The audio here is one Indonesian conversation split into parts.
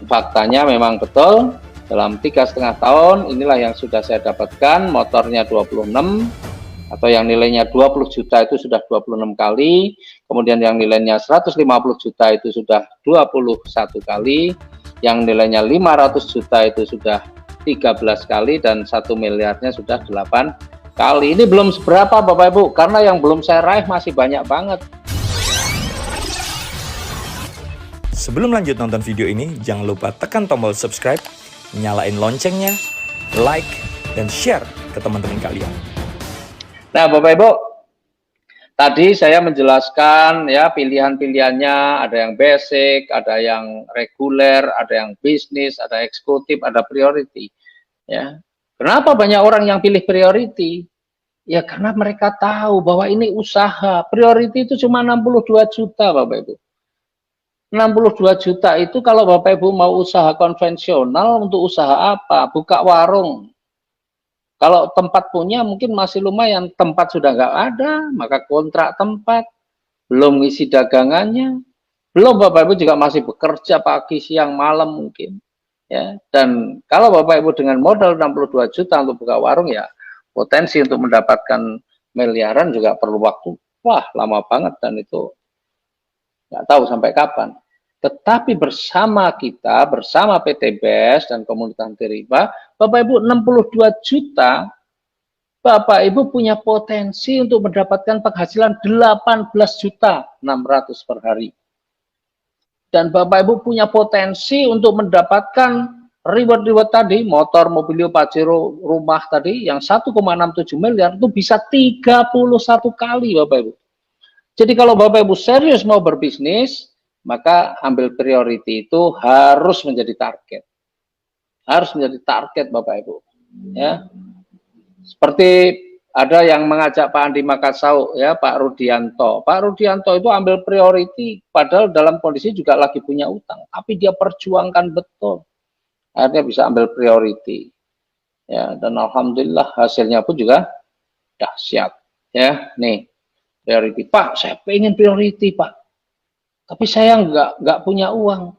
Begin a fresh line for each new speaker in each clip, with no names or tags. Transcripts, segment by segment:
faktanya memang betul dalam 3,5 tahun inilah yang sudah saya dapatkan. Motornya 26 atau yang nilainya 20 juta itu sudah 26 kali, kemudian yang nilainya 150 juta itu sudah 21 kali, yang nilainya 500 juta itu sudah 13 kali, dan 1 miliarnya sudah 8 kali. Ini belum seberapa Bapak Ibu, karena yang belum saya raih masih banyak banget.
Sebelum lanjut nonton video ini, jangan lupa tekan tombol subscribe, nyalain loncengnya, like, dan share ke teman-teman kalian.
Nah Bapak Ibu, tadi saya menjelaskan ya pilihan-pilihannya, ada yang basic, ada yang reguler, ada yang bisnis, ada eksekutif, ada priority. Ya, kenapa banyak orang yang pilih priority? Ya karena mereka tahu bahwa ini usaha. Priority itu cuma 62 juta Bapak Ibu. 62 juta itu kalau Bapak Ibu mau usaha konvensional, untuk usaha apa? Buka warung. Kalau tempat punya mungkin masih lumayan, tempat sudah nggak ada, maka kontrak tempat, belum ngisi dagangannya, belum Bapak Ibu juga masih bekerja pagi, siang, malam mungkin. Ya, dan kalau Bapak Ibu dengan modal 62 juta untuk buka warung, ya potensi untuk mendapatkan miliaran juga perlu waktu. Wah, lama banget, dan itu nggak tahu sampai kapan. Tetapi bersama kita, bersama PT BES dan komunitas anti riba, Bapak Ibu 62 juta, Bapak Ibu punya potensi untuk mendapatkan penghasilan 18 juta 600 per hari. Dan Bapak Ibu punya potensi untuk mendapatkan reward-reward tadi, motor, mobilio, Pajero, rumah tadi, yang 1,67 miliar itu bisa 31 kali Bapak Ibu. Jadi kalau Bapak Ibu serius mau berbisnis, maka ambil priority itu harus menjadi target. Harus menjadi target Bapak Ibu. Ya. Seperti ada yang mengajak Pak Andi Makassau, ya Pak Rudianto. Pak Rudianto itu ambil priority, padahal dalam kondisi juga lagi punya utang, tapi dia perjuangkan betul. Akhirnya bisa ambil priority. Ya, dan alhamdulillah hasilnya pun juga dahsyat. Ya, nih priority. Pak, saya pengen priority, Pak. Tapi saya nggak punya uang.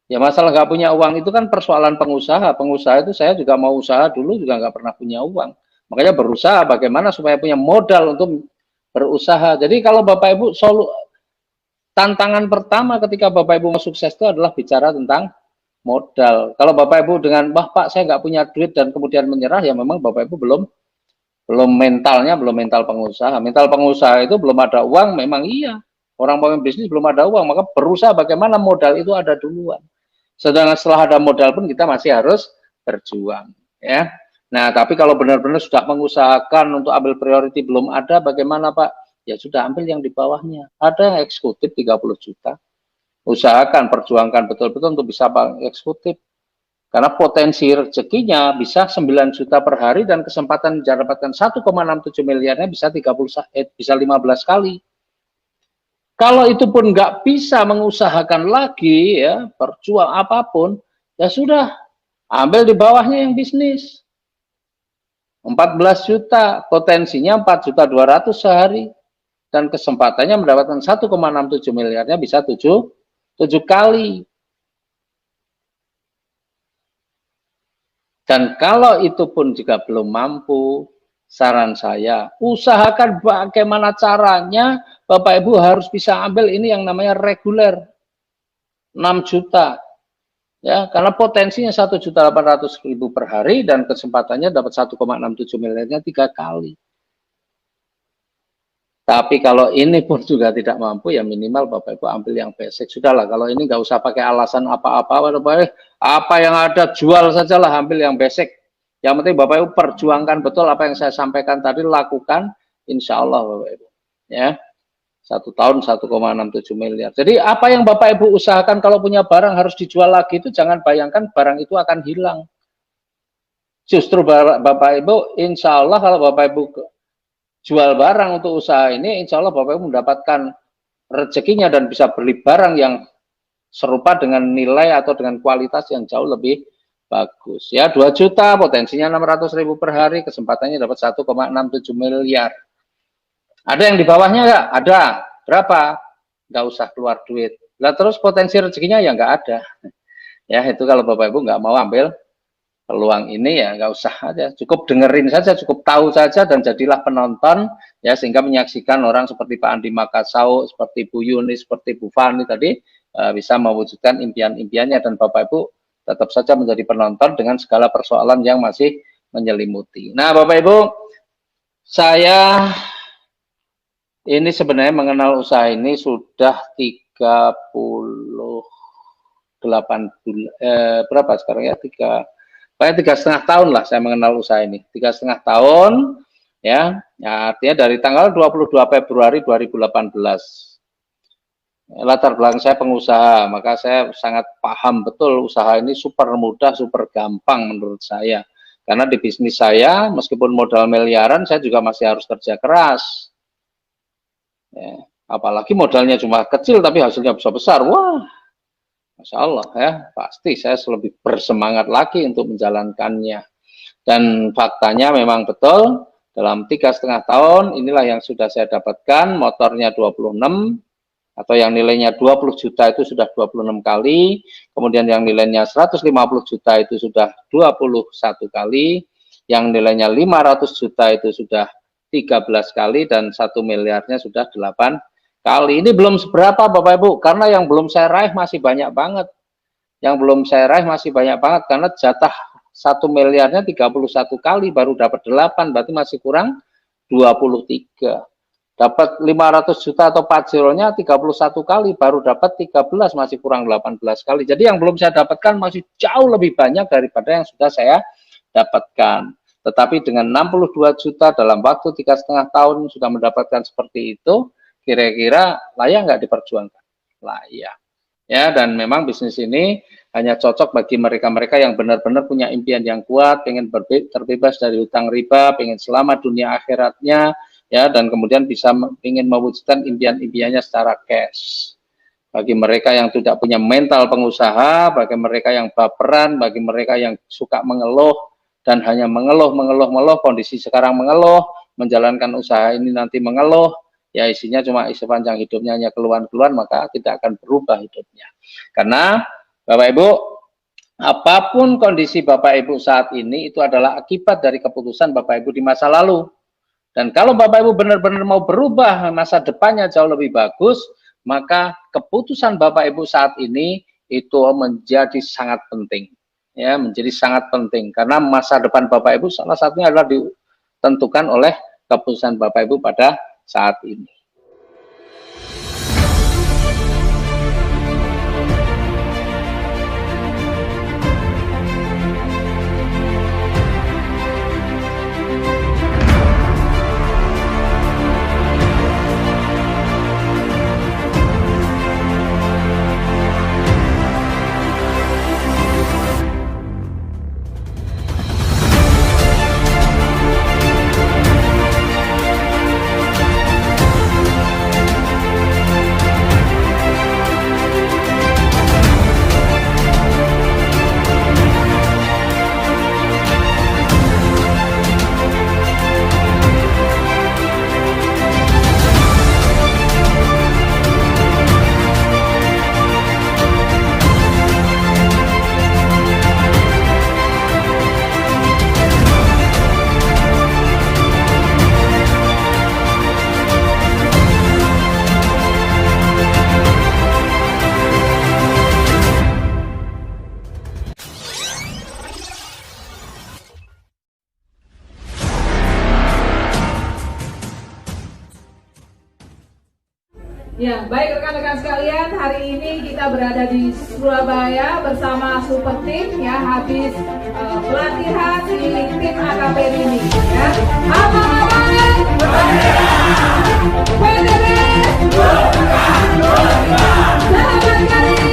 Ya masalah nggak punya uang itu kan persoalan pengusaha. Pengusaha itu saya juga mau usaha dulu juga nggak pernah punya uang. Makanya berusaha bagaimana supaya punya modal untuk berusaha. Jadi kalau Bapak Ibu tantangan pertama ketika Bapak Ibu mau sukses itu adalah bicara tentang modal. Kalau Bapak Ibu dengan wah Pak saya nggak punya duit dan kemudian menyerah, ya memang Bapak Ibu belum mentalnya, belum mental pengusaha. Mental pengusaha itu belum ada uang, memang iya. Orang mau bisnis belum ada uang, maka berusaha bagaimana modal itu ada duluan. Sedangkan setelah ada modal pun kita masih harus berjuang, ya. Nah, tapi kalau benar-benar sudah mengusahakan untuk ambil priority belum ada, bagaimana Pak? Ya sudah ambil yang di bawahnya. Ada yang eksekutif 30 juta. Usahakan, perjuangkan betul-betul untuk bisa eksekutif. Karena potensi rezekinya bisa 9 juta per hari dan kesempatan mendapatkan 1,67 miliarnya bisa 15 kali. Kalau itu pun nggak bisa mengusahakan lagi, ya berjuang apapun, ya sudah ambil di bawahnya yang bisnis. 14 juta, potensinya 4.200.000 sehari, dan kesempatannya mendapatkan 1,67 miliarnya bisa 7 kali. Dan kalau itu pun juga belum mampu, saran saya, usahakan bagaimana caranya Bapak Ibu harus bisa ambil ini yang namanya reguler 6 juta. Ya, karena potensinya 1.800.000 per hari dan kesempatannya dapat 1,67 miliarnya 3 kali. Tapi kalau ini pun juga tidak mampu, ya minimal Bapak Ibu ambil yang basic. Sudahlah, kalau ini nggak usah pakai alasan apa-apa, apa yang ada jual sajalah, ambil yang basic. Yang penting Bapak Ibu perjuangkan betul apa yang saya sampaikan tadi, lakukan, insya Allah Bapak Ibu. Ya, 1 tahun 1,67 miliar. Jadi apa yang Bapak Ibu usahakan kalau punya barang harus dijual lagi, itu jangan bayangkan barang itu akan hilang. Justru Bapak Ibu, insya Allah kalau Bapak Ibu jual barang untuk usaha ini, insya Allah Bapak Ibu mendapatkan rezekinya dan bisa beli barang yang serupa dengan nilai atau dengan kualitas yang jauh lebih bagus. Ya, 2 juta, potensinya 600.000 per hari, kesempatannya dapat 1,67 miliar. Ada yang di bawahnya nggak? Ada. Berapa? Nggak usah keluar duit. Lah terus potensi rezekinya ya nggak ada. Ya itu kalau Bapak Ibu nggak mau ambil peluang ini ya nggak usah aja, cukup dengerin saja, cukup tahu saja dan jadilah penonton ya, sehingga menyaksikan orang seperti Pak Andi Makassau, seperti Bu Yuni, seperti Bu Fani tadi bisa mewujudkan impian-impiannya, dan Bapak Ibu tetap saja menjadi penonton dengan segala persoalan yang masih menyelimuti. Nah Bapak Ibu, saya ini sebenarnya mengenal usaha ini sudah 38 bulan, berapa sekarang ya, 3,5 tahun lah saya mengenal usaha ini, 3,5 tahun ya, artinya dari tanggal 22 Februari 2018. Latar belakang saya pengusaha, maka saya sangat paham betul usaha ini super mudah, super gampang menurut saya, karena di bisnis saya meskipun modal miliaran saya juga masih harus kerja keras ya, apalagi modalnya cuma kecil tapi hasilnya besar-besar, wah Masya Allah ya, pasti saya lebih bersemangat lagi untuk menjalankannya. Dan faktanya memang betul, dalam 3,5 tahun inilah yang sudah saya dapatkan, motornya 26, atau yang nilainya 20 juta itu sudah 26 kali, kemudian yang nilainya 150 juta itu sudah 21 kali, yang nilainya 500 juta itu sudah 13 kali, dan 1 miliarnya sudah 8 kali. Ini belum seberapa Bapak Ibu, karena yang belum saya raih masih banyak banget. Yang belum saya raih masih banyak banget, karena jatah 1 miliarnya 31 kali baru dapat 8, berarti masih kurang 23. Dapat 500 juta atau pajronya 31 kali baru dapat 13, masih kurang 18 kali. Jadi yang belum saya dapatkan masih jauh lebih banyak daripada yang sudah saya dapatkan. Tetapi dengan 62 juta dalam waktu 3,5 tahun sudah mendapatkan seperti itu, kira-kira layak nggak diperjuangkan? Layak. Ya, dan memang bisnis ini hanya cocok bagi mereka-mereka yang benar-benar punya impian yang kuat, pengen terbebas dari hutang riba, pengen selamat dunia akhiratnya, ya, dan kemudian bisa ingin mewujudkan impian-impiannya secara cash. Bagi mereka yang tidak punya mental pengusaha, bagi mereka yang baperan, bagi mereka yang suka mengeluh dan hanya mengeluh, kondisi sekarang mengeluh, menjalankan usaha ini nanti mengeluh, ya isinya cuma sepanjang hidupnya hanya keluhan-keluhan, maka tidak akan berubah hidupnya. Karena Bapak Ibu, apapun kondisi Bapak Ibu saat ini itu adalah akibat dari keputusan Bapak Ibu di masa lalu. Dan kalau Bapak Ibu benar-benar mau berubah, masa depannya jauh lebih bagus, maka keputusan Bapak Ibu saat ini itu menjadi sangat penting. Ya, menjadi sangat penting, karena masa depan Bapak Ibu salah satunya adalah ditentukan oleh keputusan Bapak Ibu pada saat ini.
Ya, baik rekan-rekan sekalian, hari ini kita berada di Surabaya bersama Super Team ya, habis pelatihan di tim AKP ini ya. Abang-abang, PDB, sahabat kali,